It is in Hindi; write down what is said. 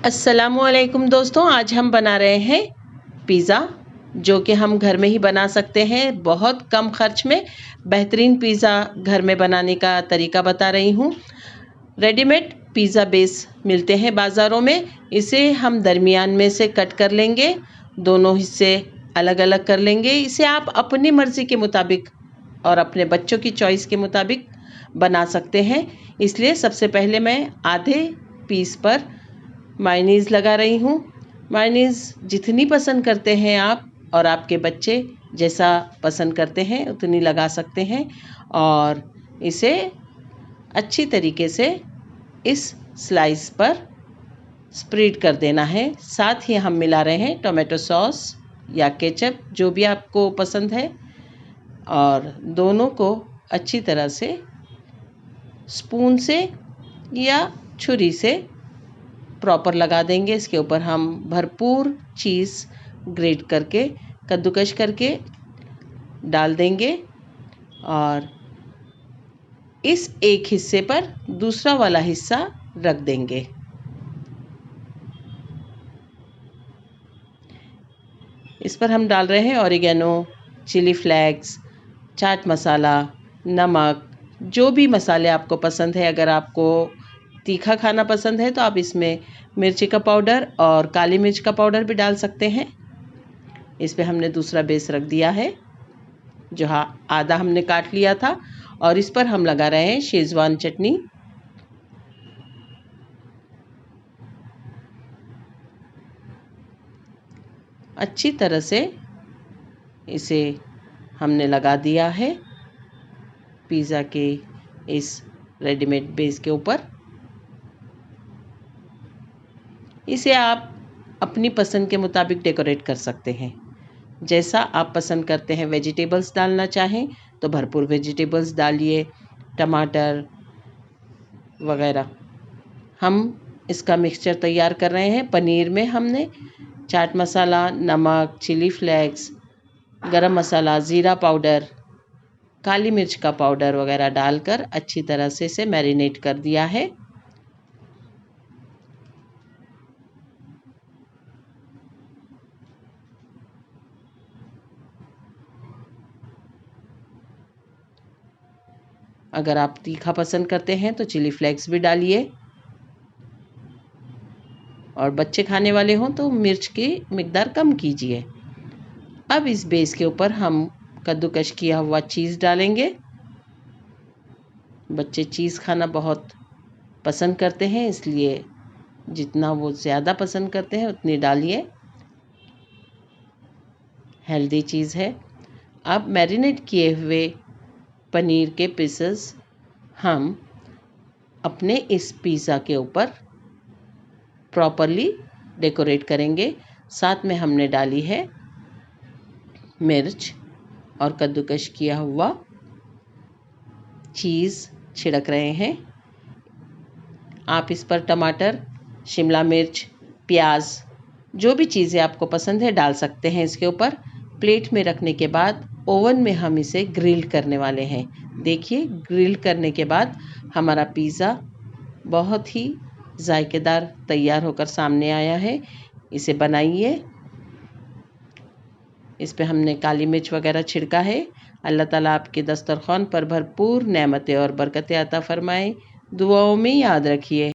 अस्सलामुअलैकुम दोस्तों, आज हम बना रहे हैं पिज़्ज़ा, जो कि हम घर में ही बना सकते हैं। बहुत कम खर्च में बेहतरीन पिज़्ज़ा घर में बनाने का तरीका बता रही हूँ। रेडीमेड पिज़्ज़ा बेस मिलते हैं बाज़ारों में। इसे हम दरमियान में से कट कर लेंगे, दोनों हिस्से अलग अलग कर लेंगे। इसे आप अपनी मर्ज़ी के मुताबिक और अपने बच्चों की चॉइस के मुताबिक बना सकते हैं। इसलिए सबसे पहले मैं आधे पीस पर मायोनीज़ लगा रही हूँ। मायोनीज़ जितनी पसंद करते हैं आप और आपके बच्चे जैसा पसंद करते हैं उतनी लगा सकते हैं, और इसे अच्छी तरीके से इस स्लाइस पर स्प्रेड कर देना है। साथ ही हम मिला रहे हैं टोमेटो सॉस या केचप, जो भी आपको पसंद है, और दोनों को अच्छी तरह से स्पून से या छुरी से प्रॉपर लगा देंगे। इसके ऊपर हम भरपूर चीज़ ग्रेट करके, कद्दूकश करके डाल देंगे, और इस एक हिस्से पर दूसरा वाला हिस्सा रख देंगे। इस पर हम डाल रहे हैं oregano, chilli flakes, chaat masala, नमक, जो भी मसाले आपको पसंद है। अगर आपको तीखा खाना पसंद है तो आप इसमें मिर्ची का पाउडर और काली मिर्च का पाउडर भी डाल सकते हैं। इस पे हमने दूसरा बेस रख दिया है, जो आधा हमने काट लिया था, और इस पर हम लगा रहे हैं शेज़वान चटनी। अच्छी तरह से इसे हमने लगा दिया है पिज़्ज़ा के इस रेडीमेड बेस के ऊपर। इसे आप अपनी पसंद के मुताबिक डेकोरेट कर सकते हैं, जैसा आप पसंद करते हैं। वेजिटेबल्स डालना चाहें तो भरपूर वेजिटेबल्स डालिए, टमाटर वगैरह। हम इसका मिक्सचर तैयार कर रहे हैं। पनीर में हमने चाट मसाला, नमक, चिली फ्लेक्स, गरम मसाला, ज़ीरा पाउडर, काली मिर्च का पाउडर वगैरह डालकर अच्छी तरह से इसे मैरिनेट कर दिया है। अगर आप तीखा पसंद करते हैं तो चिली फ्लेक्स भी डालिए, और बच्चे खाने वाले हों तो मिर्च की मिकदार कम कीजिए। अब इस बेस के ऊपर हम कद्दूकश किया हुआ चीज़ डालेंगे। बच्चे चीज़ खाना बहुत पसंद करते हैं, इसलिए जितना वो ज़्यादा पसंद करते हैं उतनी डालिए। हेल्दी चीज़ है। अब मैरिनेट किए हुए पनीर के पीसेस हम अपने इस पिज़्ज़ा के ऊपर प्रॉपरली डेकोरेट करेंगे। साथ में हमने डाली है मिर्च और कद्दूकश किया हुआ चीज़ छिड़क रहे हैं। आप इस पर टमाटर, शिमला मिर्च, प्याज, जो भी चीज़ें आपको पसंद है डाल सकते हैं। इसके ऊपर प्लेट में रखने के बाद ओवन में हम इसे ग्रिल करने वाले हैं। देखिए, ग्रिल करने के बाद हमारा पिज़्ज़ा बहुत ही जायकेदार तैयार होकर सामने आया है। इसे बनाइए। इस पे हमने काली मिर्च वगैरह छिड़का है। अल्लाह ताला आपके दस्तरखान पर भरपूर नेमतें और बरकतें अता फरमाए। दुआओं में याद रखिए।